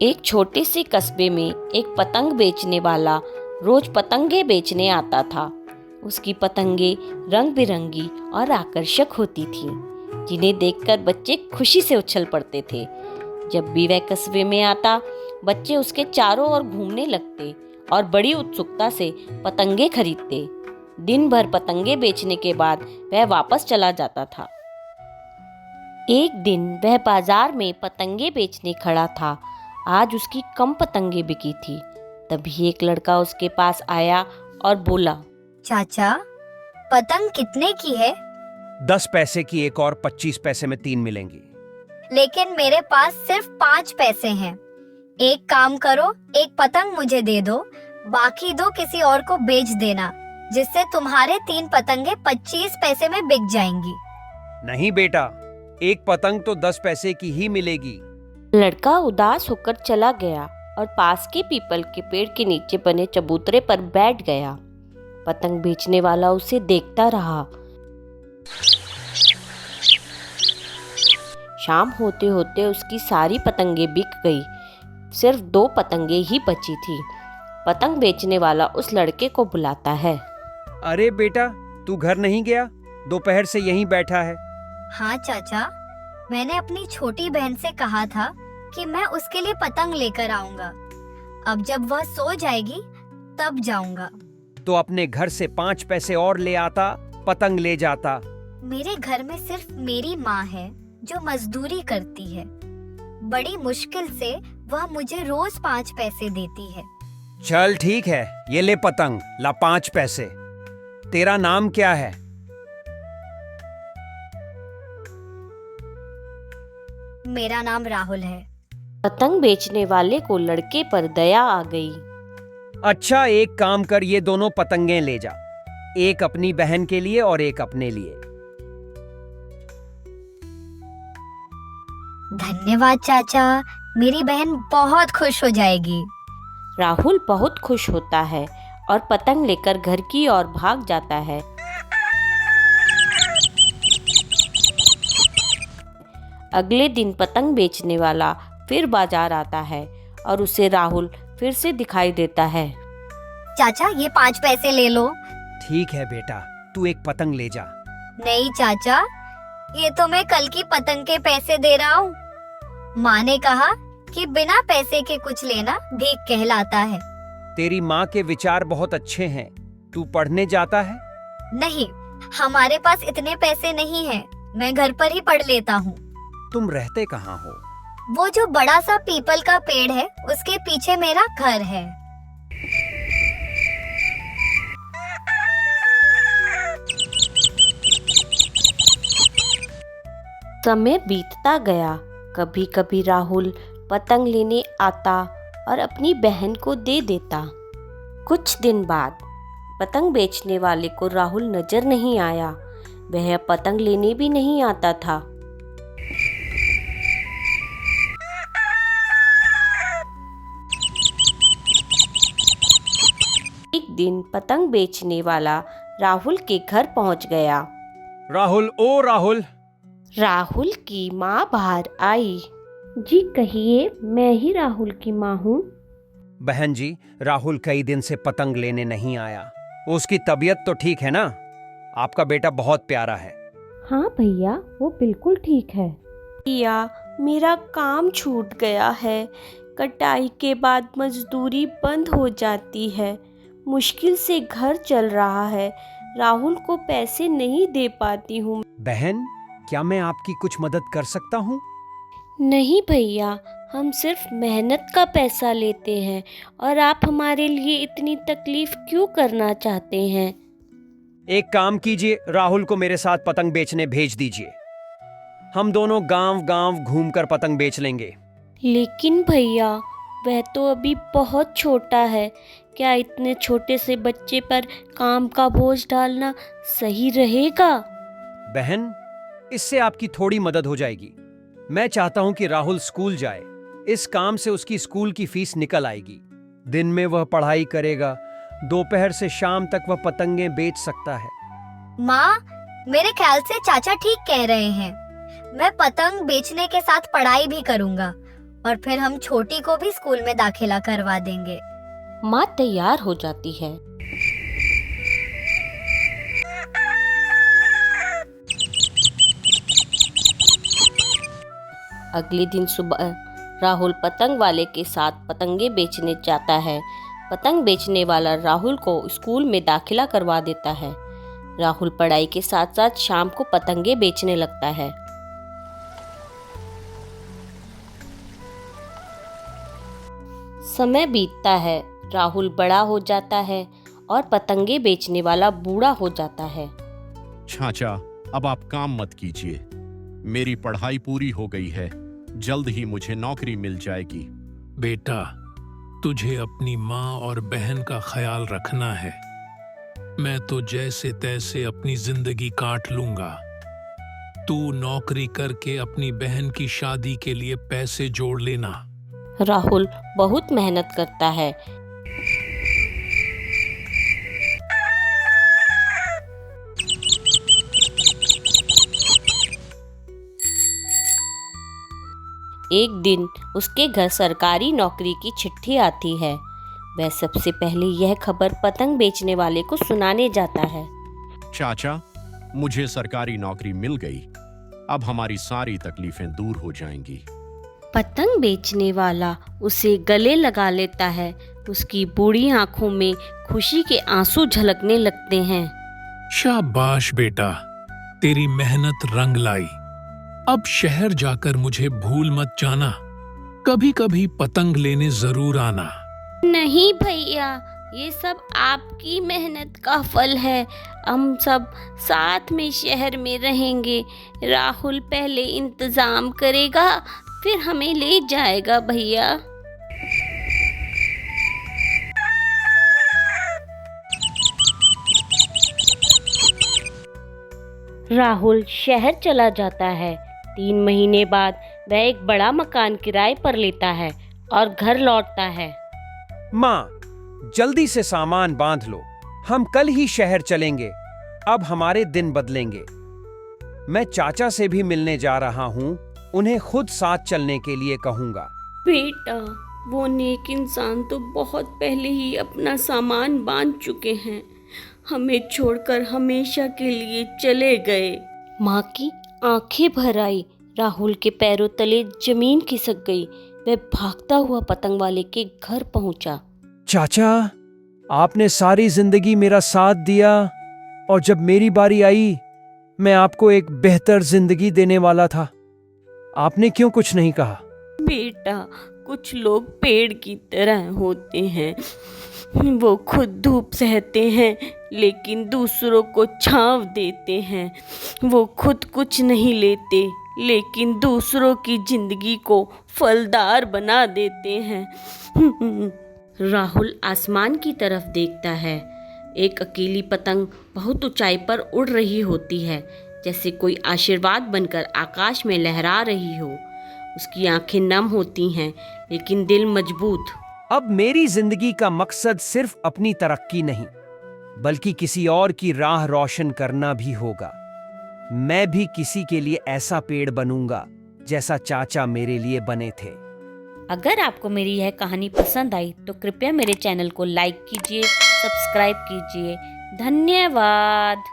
एक छोटे से कस्बे में एक पतंग बेचने वाला रोज पतंगे बेचने आता था। उसकी पतंगे रंग बिरंगी और आकर्षक होती थीं, जिन्हें देखकर बच्चे खुशी से उछल पड़ते थे। जब भी वह कस्बे में आता, बच्चे उसके चारों ओर घूमने लगते और बड़ी उत्सुकता से पतंगे खरीदते। दिन भर पतंगे बेचने के बाद वह वापस चला जाता था। एक दिन वह बाजार में पतंगे बेचने खड़ा था। आज उसकी कम पतंगे बिकी थी। तभी एक लड़का उसके पास आया और बोला, चाचा, पतंग कितने की है? 10 पैसे की एक और 25 पैसे में 3 मिलेंगी। लेकिन मेरे पास सिर्फ 5 पैसे हैं। एक काम करो, एक पतंग मुझे दे दो, बाकी 2 किसी और को बेच देना, जिससे तुम्हारे 3 पतंगे 25 पैसे में बिक जाएंगी। नहीं बेटा, एक पतंग तो 10 पैसे की ही मिलेगी। लड़का उदास होकर चला गया और पास के पीपल के पेड़ के नीचे बने चबूतरे पर बैठ गया। पतंग बेचने वाला उसे देखता रहा। शाम होते होते उसकी सारी पतंगे बिक गई। सिर्फ 2 पतंगे ही बची थी। पतंग बेचने वाला उस लड़के को बुलाता है। अरे बेटा, तू घर नहीं गया? दोपहर से यहीं बैठा है। हाँ चाचा, मैंने अपनी छोटी बहन से कहा था कि मैं उसके लिए पतंग लेकर आऊंगा। अब जब वह सो जाएगी तब जाऊंगा। तो अपने घर से 5 पैसे और ले आता, पतंग ले जाता। मेरे घर में सिर्फ मेरी माँ है जो मजदूरी करती है। बड़ी मुश्किल से वह मुझे रोज 5 पैसे देती है। चल ठीक है, ये ले पतंग, ला 5 पैसे। तेरा नाम क्या है? मेरा नाम राहुल है। पतंग बेचने वाले को लड़के पर दया आ गई। अच्छा, एक काम कर, ये दोनों पतंगे ले जा। एक अपनी बहन के लिए और एक अपने लिए। धन्यवाद चाचा, मेरी बहन बहुत खुश हो जाएगी। राहुल बहुत खुश होता है और पतंग लेकर घर की ओर भाग जाता है। अगले दिन पतंग बेचने वाला फिर बाजार आता है और उसे राहुल फिर से दिखाई देता है। चाचा, ये 5 पैसे ले लो। ठीक है बेटा, तू एक पतंग ले जा। नहीं चाचा, ये तो मैं कल की पतंग के पैसे दे रहा हूँ। माँ ने कहा कि बिना पैसे के कुछ लेना भीख कहलाता है। तेरी माँ के विचार बहुत अच्छे हैं। तू पढ़ने जाता है? नहीं, हमारे पास इतने पैसे नहीं हैं। मैं घर पर ही पढ़ लेता हूँ। तुम रहते कहाँ हो? वो जो बड़ा सा पीपल का पेड़ है, उसके पीछे मेरा घर है। समय बीतता गया। कभी कभी राहुल पतंग लेने आता और अपनी बहन को दे देता। कुछ दिन बाद पतंग बेचने वाले को राहुल नजर नहीं आया। वह पतंग लेने भी नहीं आता था। एक दिन पतंग बेचने वाला राहुल के घर पहुंच गया। राहुल, ओ राहुल। राहुल की माँ बाहर आई। जी कहिए, मैं ही राहुल की माँ हूँ। बहन जी, राहुल कई दिन से पतंग लेने नहीं आया। उसकी तबीयत तो ठीक है ना? आपका बेटा बहुत प्यारा है। हाँ भैया, वो बिल्कुल ठीक है। भैया, मेरा काम छूट गया है। कटाई के बाद मजदूरी बंद हो जाती है। मुश्किल से घर चल रहा है। राहुल को पैसे नहीं दे पाती हूँ। बहन, क्या मैं आपकी कुछ मदद कर सकता हूँ? नहीं भैया, हम सिर्फ मेहनत का पैसा लेते हैं और आप हमारे लिए इतनी तकलीफ क्यों करना चाहते हैं? एक काम कीजिए, राहुल को मेरे साथ पतंग बेचने भेज दीजिए। हम दोनों गांव-गांव घूमकर पतंग बेच लेंगे। लेकिन भैया, वह तो अभी बहुत छोटा है। क्या इतने छोटे से बच्चे पर काम का बोझ डालना सही रहेगा? बहन, इससे आपकी थोड़ी मदद हो जाएगी। मैं चाहता हूं कि राहुल स्कूल जाए। इस काम से उसकी स्कूल की फीस निकल आएगी। दिन में वह पढ़ाई करेगा, दोपहर से शाम तक वह पतंगे बेच सकता है। माँ, मेरे ख्याल से चाचा ठीक कह रहे हैं। मैं पतंग बेचने के साथ पढ़ाई भी करूँगा और फिर हम छोटी को भी स्कूल में दाखिला करवा देंगे। माँ तैयार हो जाती है। अगले दिन सुबह राहुल पतंग वाले के साथ पतंगे बेचने जाता है। पतंग बेचने वाला राहुल को स्कूल में दाखिला करवा देता है। राहुल पढ़ाई के साथ साथ शाम को पतंगे बेचने लगता है। समय बीतता है, राहुल बड़ा हो जाता है और पतंगे बेचने वाला बूढ़ा हो जाता है। चाचा, अब आप काम मत कीजिए। मेरी पढ़ाई पूरी हो गई है, जल्द ही मुझे नौकरी मिल जाएगी। बेटा, तुझे अपनी माँ और बहन का ख्याल रखना है। मैं तो जैसे तैसे अपनी जिंदगी काट लूंगा। तू नौकरी करके अपनी बहन की शादी के लिए पैसे जोड़ लेना। राहुल बहुत मेहनत करता है। एक दिन उसके घर सरकारी नौकरी की चिट्ठी आती है। वह सबसे पहले यह खबर पतंग बेचने वाले को सुनाने जाता है। चाचा, मुझे सरकारी नौकरी मिल गई। अब हमारी सारी तकलीफें दूर हो जाएंगी। पतंग बेचने वाला उसे गले लगा लेता है। उसकी बूढ़ी आंखों में खुशी के आंसू झलकने लगते हैं। शाबाश बेटा, तेरी मेहनत रंग लाई। अब शहर जाकर मुझे भूल मत जाना। कभी कभी पतंग लेने जरूर आना। नहीं भैया, ये सब आपकी मेहनत का फल है। हम सब साथ में शहर में रहेंगे। राहुल पहले इंतजाम करेगा, फिर हमें ले जाएगा भैया। राहुल शहर चला जाता है। 3 महीने बाद वह एक बड़ा मकान किराए पर लेता है और घर लौटता है। माँ, जल्दी से सामान बांध लो, हम कल ही शहर चलेंगे। अब हमारे दिन बदलेंगे। मैं चाचा से भी मिलने जा रहा हूँ, उन्हें खुद साथ चलने के लिए कहूँगा। बेटा, वो नेक इंसान तो बहुत पहले ही अपना सामान बांध चुके हैं। हमें छोड़कर हमेशा के लिए चले गए। माँ की आंखें भर आई। राहुल के पैरों तले जमीन खिसक गई। वह भागता हुआ पतंग वाले के घर पहुंचा। चाचा, आपने सारी जिंदगी मेरा साथ दिया और जब मेरी बारी आई, मैं आपको एक बेहतर जिंदगी देने वाला था। आपने क्यों कुछ नहीं कहा? बेटा, कुछ लोग पेड़ की तरह होते हैं। वो खुद धूप सहते हैं लेकिन दूसरों को छांव देते हैं। वो खुद कुछ नहीं लेते लेकिन दूसरों की जिंदगी को फलदार बना देते हैं। राहुल आसमान की तरफ देखता है। एक अकेली पतंग बहुत ऊंचाई पर उड़ रही होती है, जैसे कोई आशीर्वाद बनकर आकाश में लहरा रही हो। उसकी आंखें नम होती हैं लेकिन दिल मजबूत। अब मेरी जिंदगी का मकसद सिर्फ अपनी तरक्की नहीं, बल्कि किसी और की राह रोशन करना भी होगा। मैं भी किसी के लिए ऐसा पेड़ बनूंगा जैसा चाचा मेरे लिए बने थे। अगर आपको मेरी यह कहानी पसंद आई तो कृपया मेरे चैनल को लाइक कीजिए, सब्सक्राइब कीजिए। धन्यवाद।